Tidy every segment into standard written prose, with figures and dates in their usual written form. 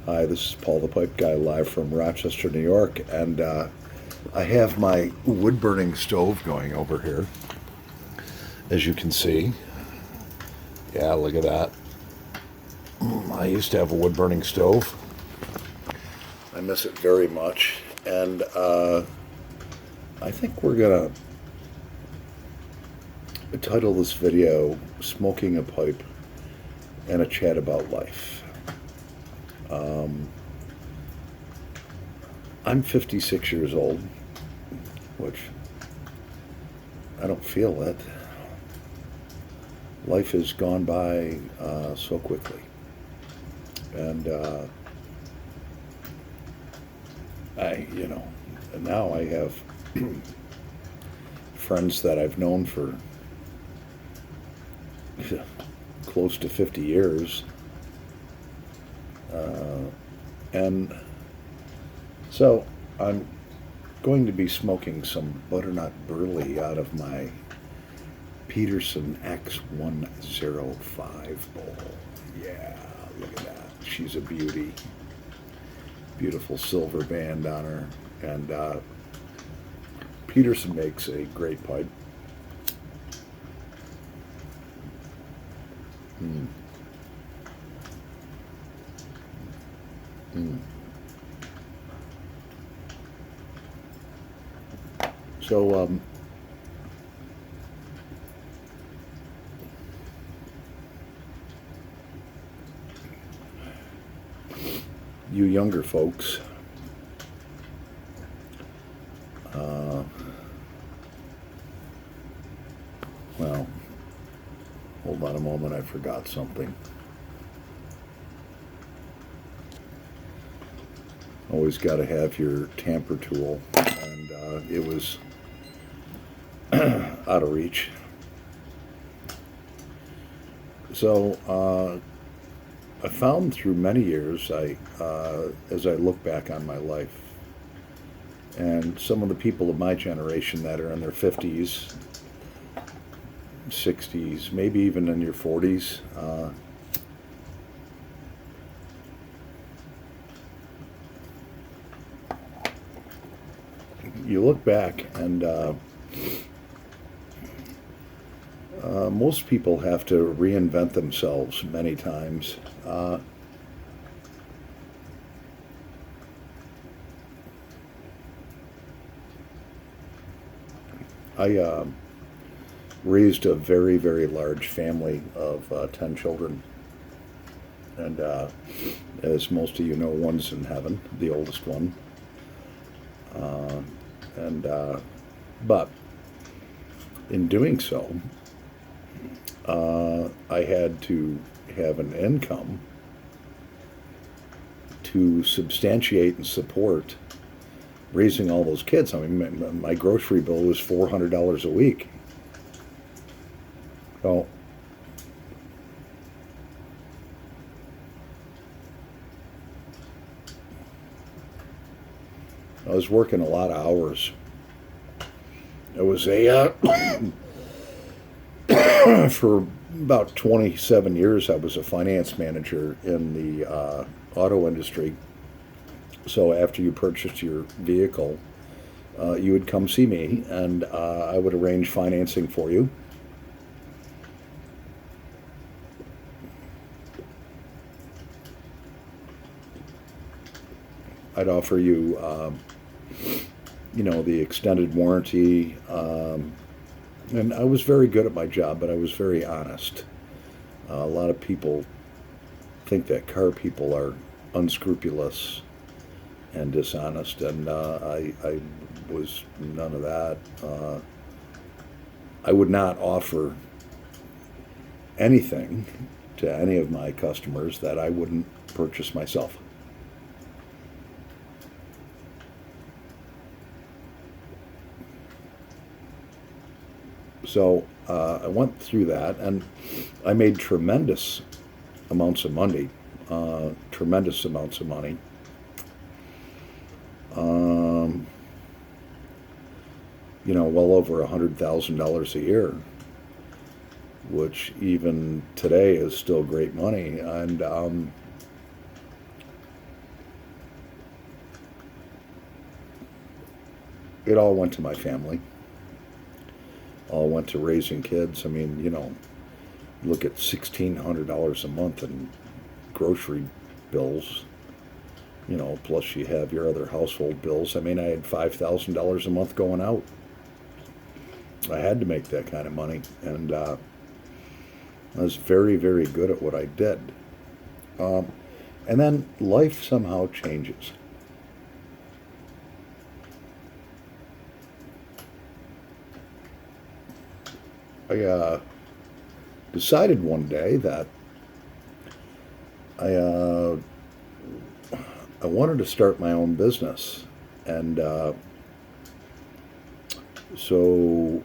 Hi, this is Paul the Pipe Guy live from Rochester, New York, and I have my wood burning stove going over here, as you can see. Yeah, look at that. I used to have a wood burning stove. I miss it very much, and I think we're gonna title this video Smoking a Pipe and a Chat About Life. I'm 56 years old, which I don't feel it. Life has gone by so quickly. And now I have friends that I've known for close to 50 years. And so I'm going to be smoking some butternut burley out of my Peterson X105 bowl. Yeah, look at that. She's a beauty. Beautiful silver band on her. And Peterson makes a great pipe. Mm. Mm. So, you younger folks, well, hold on a moment, I forgot something. Always got to have your tamper tool, and it was out of reach. So I found through many years, as I look back on my life, and some of the people of my generation that are in their 50s, 60s, maybe even in your 40s, you look back and most people have to reinvent themselves many times. I raised a very, very large family of 10 children. And as most of you know, one's in heaven, the oldest one. But in doing so, I had to have an income to substantiate and support raising all those kids. I mean, my grocery bill was $400 a week. So I was working a lot of hours. It was for about 27 years, I was a finance manager in the auto industry. So after you purchased your vehicle, you would come see me, and I would arrange financing for you. I'd offer you, the extended warranty. And I was very good at my job, but I was very honest. A lot of people think that car people are unscrupulous and dishonest, and I was none of that. I would not offer anything to any of my customers that I wouldn't purchase myself. So I went through that, and I made tremendous amounts of money. Tremendous amounts of money. Well over $100,000 a year, which even today is still great money. And it all went to my family. All went to raising kids. I mean, look at $1,600 a month in grocery bills, plus you have your other household bills. I mean, I had $5,000 a month going out. I had to make that kind of money, and I was very, very good at what I did. And then life somehow changes. I decided one day that I I wanted to start my own business, and so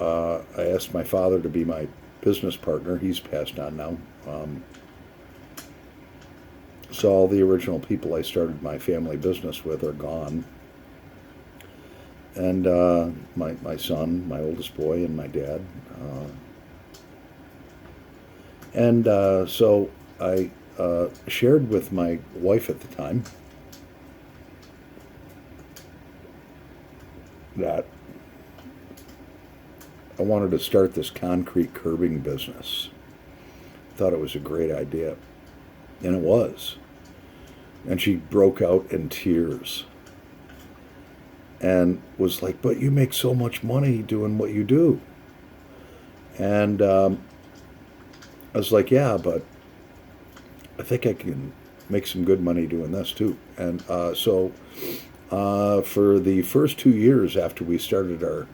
I asked my father to be my business partner. He's passed on now. So all the original people I started my family business with are gone, and my son, my oldest boy, and my dad. So I shared with my wife at the time that I wanted to start this concrete curbing business. Thought it was a great idea, and it was. And she broke out in tears and was like, "But you make so much money doing what you do." And I was like, "Yeah, but I think I can make some good money doing this too." And so for the first 2 years after we started our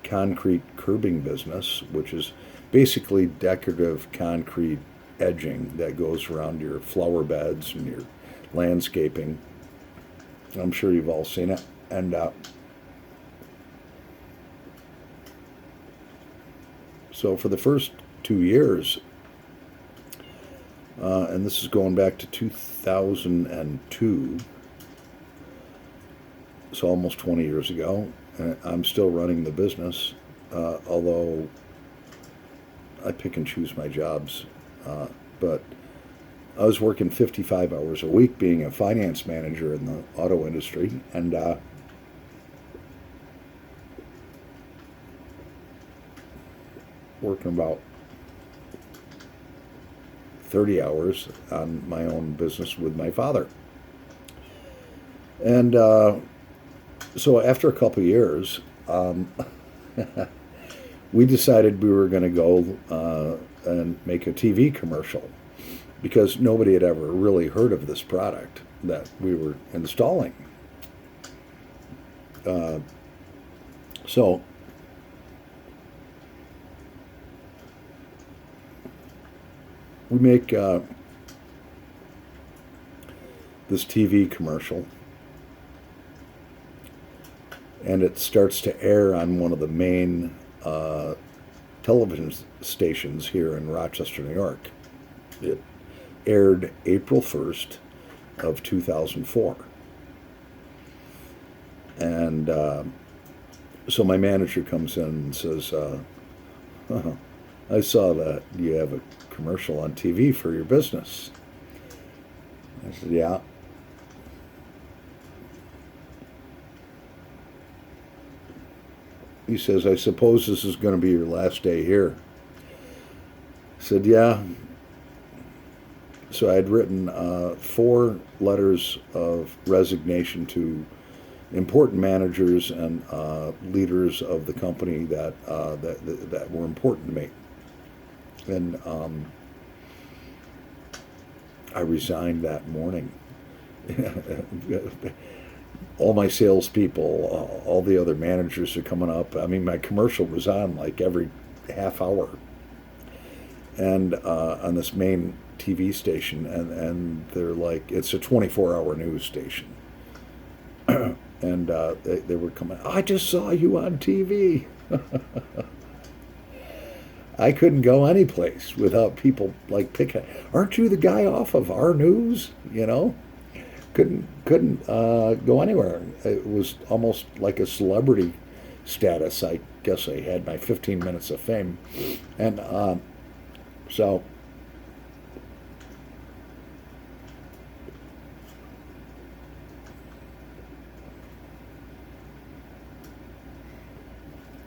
concrete curbing business, which is basically decorative concrete edging that goes around your flower beds and your landscaping. I'm sure you've all seen it. And so for the first 2 years, and this is going back to 2002, so almost 20 years ago, I'm still running the business, although I pick and choose my jobs. But I was working 55 hours a week being a finance manager in the auto industry, and working about 30 hours on my own business with my father. And so after a couple of years, we decided we were going to go and make a TV commercial, because nobody had ever really heard of this product that we were installing. So we make this TV commercial, and it starts to air on one of the main television stations here in Rochester, New York. It aired April 1st of 2004. And so my manager comes in and says, I saw that you have a commercial on TV for your business. I said, yeah. He says, I suppose this is going to be your last day here. I said, yeah. So I had written 4 letters of resignation to important managers and leaders of the company that were important to me. And I resigned that morning. All my salespeople, all the other managers are coming up. I mean, my commercial was on like every half hour, and on this main TV station, and they're like, it's a 24-hour news station, and they were coming. I just saw you on TV. I couldn't go any place without people like picking. Aren't you the guy off of our news? Couldn't go anywhere. It was almost like a celebrity status. I guess I had my 15 minutes of fame, and so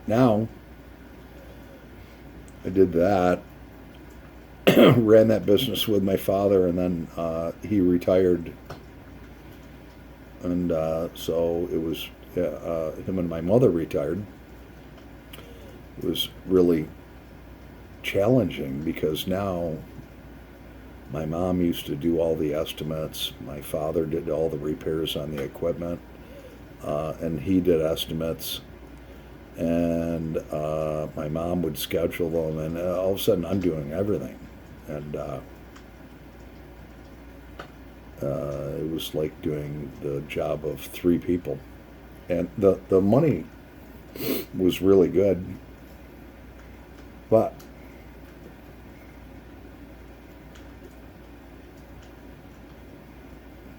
now I did that, ran that business with my father, and then he retired, and so it was him and my mother retired. It was really challenging because now my mom used to do all the estimates. My father did all the repairs on the equipment, and he did estimates. And my mom would schedule them, and all of a sudden I'm doing everything. And it was like doing the job of three people. And the money was really good, but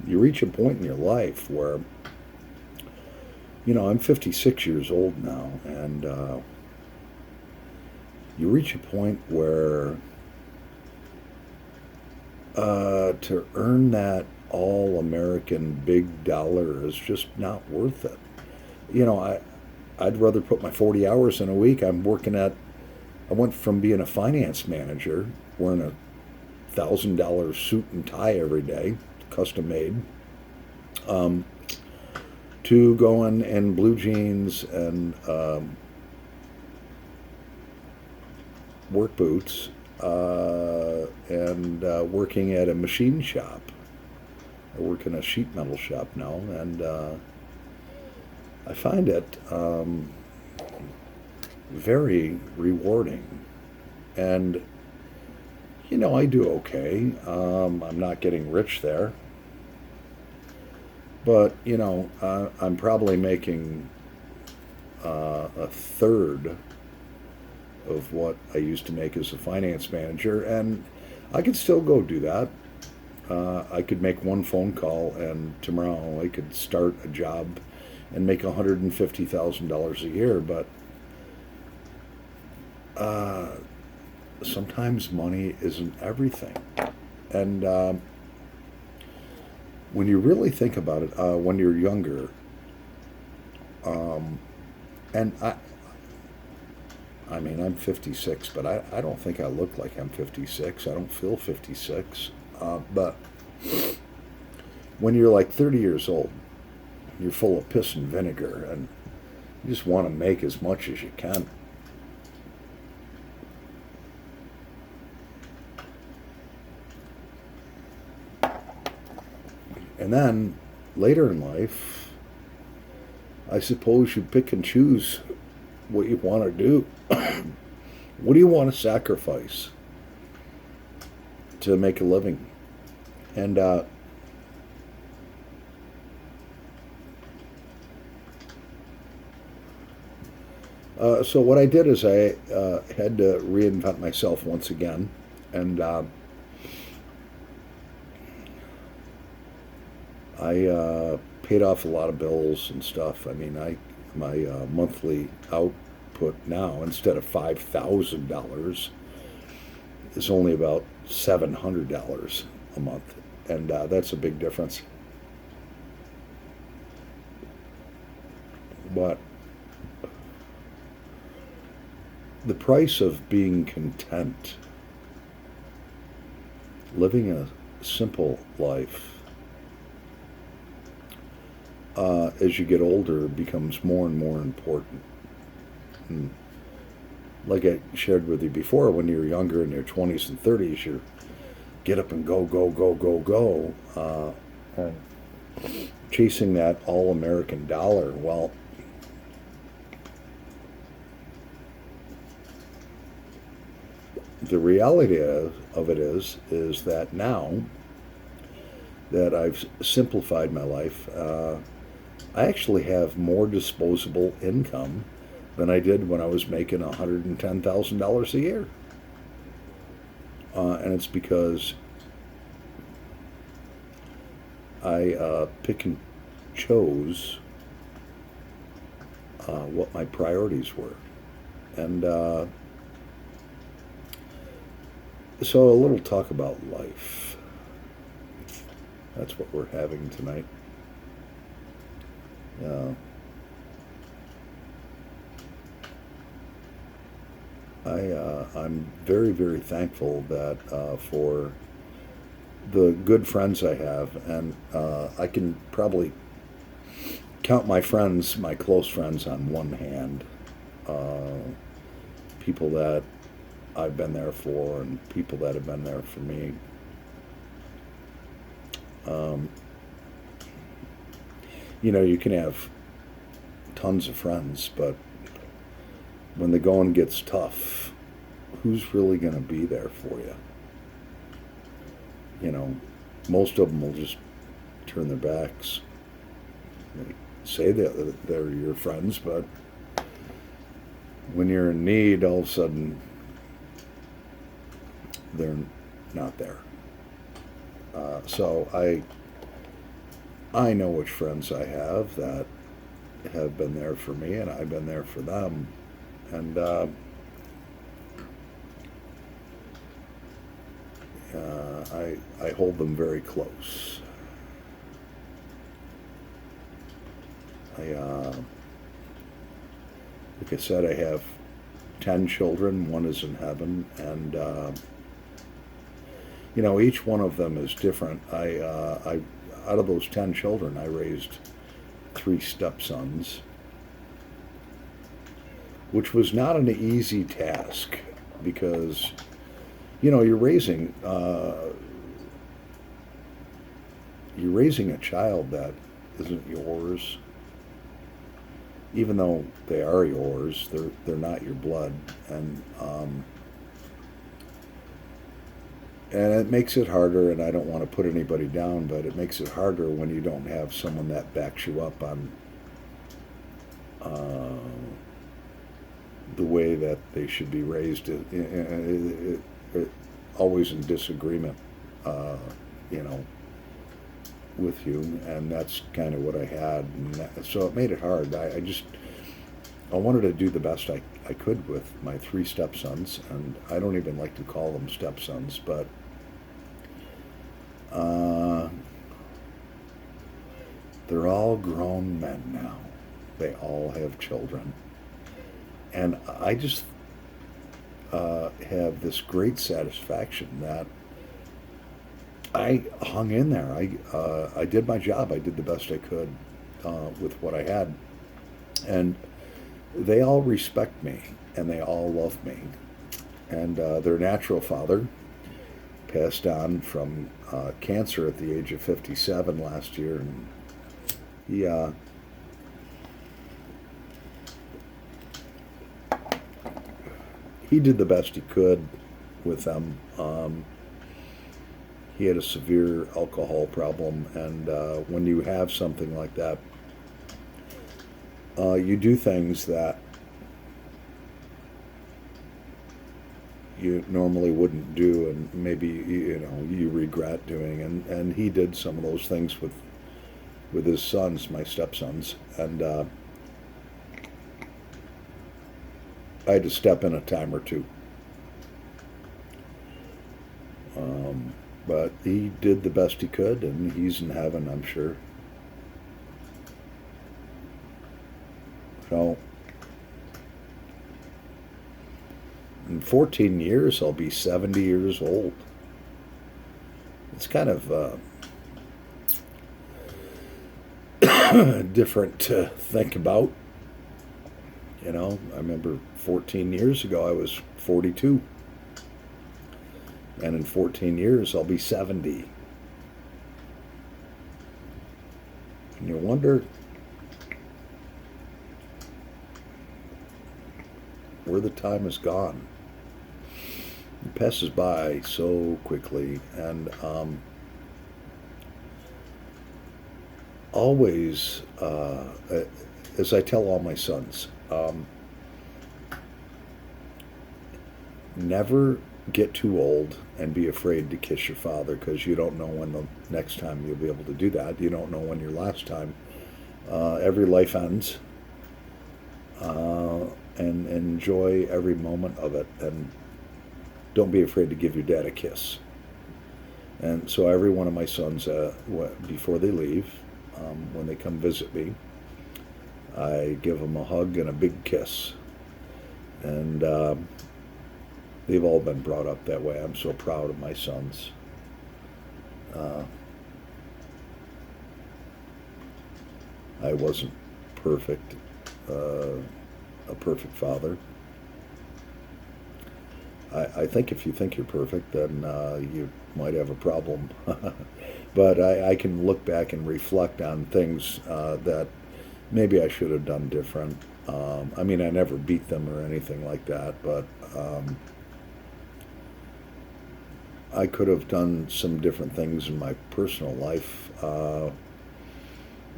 you reach a point in your life where, I'm 56 years old now, and you reach a point where to earn that all American big dollar is just not worth it. I'd rather put my 40 hours in a week. I went from being a finance manager, wearing a $1,000 suit and tie every day, custom made, to going in blue jeans and work boots, and working at a machine shop. I work in a sheet metal shop now, and I find it very rewarding. And, I do okay. I'm not getting rich there. But, I'm probably making a third of what I used to make as a finance manager, and I could still go do that. I could make one phone call, and tomorrow I could start a job and make $150,000 a year. But sometimes money isn't everything. And when you really think about it, when you're younger, and I mean, I'm 56, but I don't think I look like I'm 56. I don't feel 56. But when you're like 30 years old, you're full of piss and vinegar, and you just want to make as much as you can. And then later in life, I suppose you pick and choose what you want to do. What do you want to sacrifice to make a living? And so what I did is I had to reinvent myself once again, and I paid off a lot of bills and stuff. I mean, my monthly output now, instead of $5,000, is only about $700 a month, and that's a big difference. But the price of being content, living a simple life, as you get older, becomes more and more important. And like I shared with you before, when you're younger, in your 20s and 30s, you get up and go, go, go, go, go, and chasing that all-American dollar. Well, the reality of it is that now that I've simplified my life, I actually have more disposable income than I did when I was making $110,000 a year. And it's because I pick and chose what my priorities were. And so a little talk about life. That's what we're having tonight. I'm very, very thankful that for the good friends I have, and I can probably count my friends, my close friends, on one hand. Uh, People that I've been there for, and people that have been there for me. Um, you can have tons of friends, but when the going gets tough, who's really going to be there for you? You know, most of them will just turn their backs. They say that they're your friends, but when you're in need, all of a sudden they're not there. So I know which friends I have that have been there for me, and I've been there for them, and I hold them very close. Like I said, I have 10 children. One is in heaven, and each one of them is different. I out of those 10 children, I raised 3 stepsons, which was not an easy task because you're raising a child that isn't yours. Even though they are yours, they're not your blood, and it makes it harder. And I don't want to put anybody down, but it makes it harder when you don't have someone that backs you up on the way that they should be raised. Always in disagreement, you know, with you, and that's kind of what I had, and so it made it hard. I wanted to do the best I could with my 3 stepsons, and I don't even like to call them stepsons, but they're all grown men now. They all have children, and I just have this great satisfaction that I hung in there. I did my job. I did the best I could with what I had, and they all respect me and they all love me. And their natural father passed on from cancer at the age of 57 last year, and he did the best he could with them. He had a severe alcohol problem, and when you have something like that, you do things that you normally wouldn't do, and maybe you regret doing. And he did some of those things with his sons, my stepsons, and I had to step in a time or two. But he did the best he could, and he's in heaven, I'm sure. So, in 14 years, I'll be 70 years old. It's kind of different to think about. I remember 14 years ago, I was 42. And in 14 years, I'll be 70. And you wonder where the time has gone. It passes by so quickly, and always, as I tell all my sons, never get too old and be afraid to kiss your father, because you don't know when the next time you'll be able to do that. You don't know when your last time. Every life ends, and enjoy every moment of it, and don't be afraid to give your dad a kiss. And so every one of my sons, before they leave, when they come visit me, I give them a hug and a big kiss. And they've all been brought up that way. I'm so proud of my sons. I wasn't perfect, a perfect father. I think if you think you're perfect, then you might have a problem. But I can look back and reflect on things that maybe I should have done different. I mean, I never beat them or anything like that, but I could have done some different things in my personal life.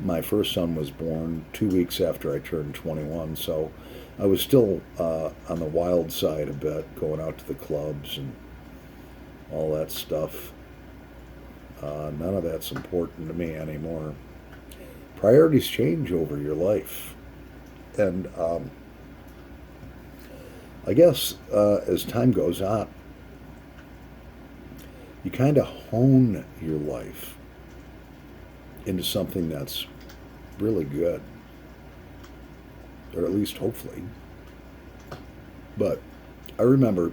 My first son was born 2 weeks after I turned 21, so I was still on the wild side a bit, going out to the clubs and all that stuff. None of that's important to me anymore. Priorities change over your life. And I guess as time goes on, you kind of hone your life into something that's really good, or at least hopefully. But I remember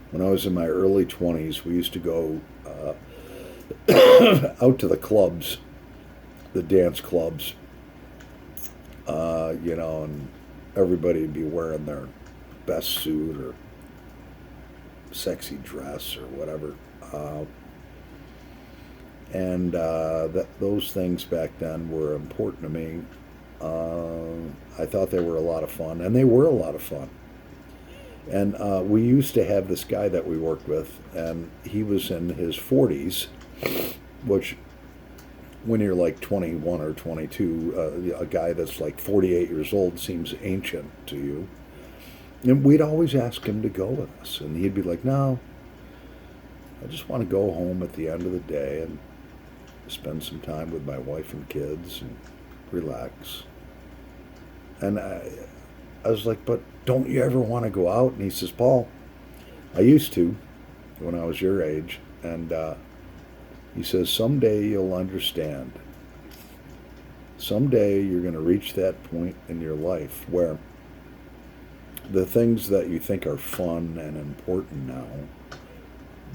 when I was in my early 20s, we used to go out to the clubs, the dance clubs, and everybody would be wearing their best suit or sexy dress or whatever. And those things back then were important to me. I thought they were a lot of fun, and they were a lot of fun. And we used to have this guy that we worked with, and he was in his 40s, which when you're like 21 or 22, a guy that's like 48 years old seems ancient to you. And we'd always ask him to go with us, and he'd be like, no, I just want to go home at the end of the day and spend some time with my wife and kids and relax. And I was like, but don't you ever want to go out? And he says, Paul, I used to when I was your age. And he says, someday you'll understand. Someday you're going to reach that point in your life where the things that you think are fun and important now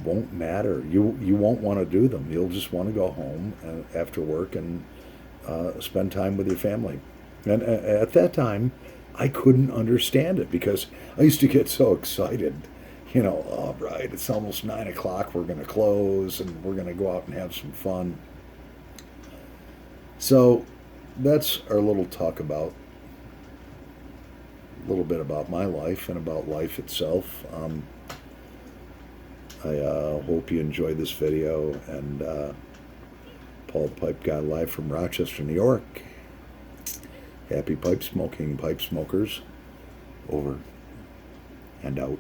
won't matter. You won't want to do them. You'll just want to go home after work and spend time with your family. And at that time, I couldn't understand it because I used to get so excited. All right, it's almost 9 o'clock. We're going to close and we're going to go out and have some fun. So that's our little talk about a little bit about my life and about life itself. I hope you enjoyed this video, and Paul the Pipe Guy live from Rochester, New York. Happy pipe smoking, pipe smokers. Over and out.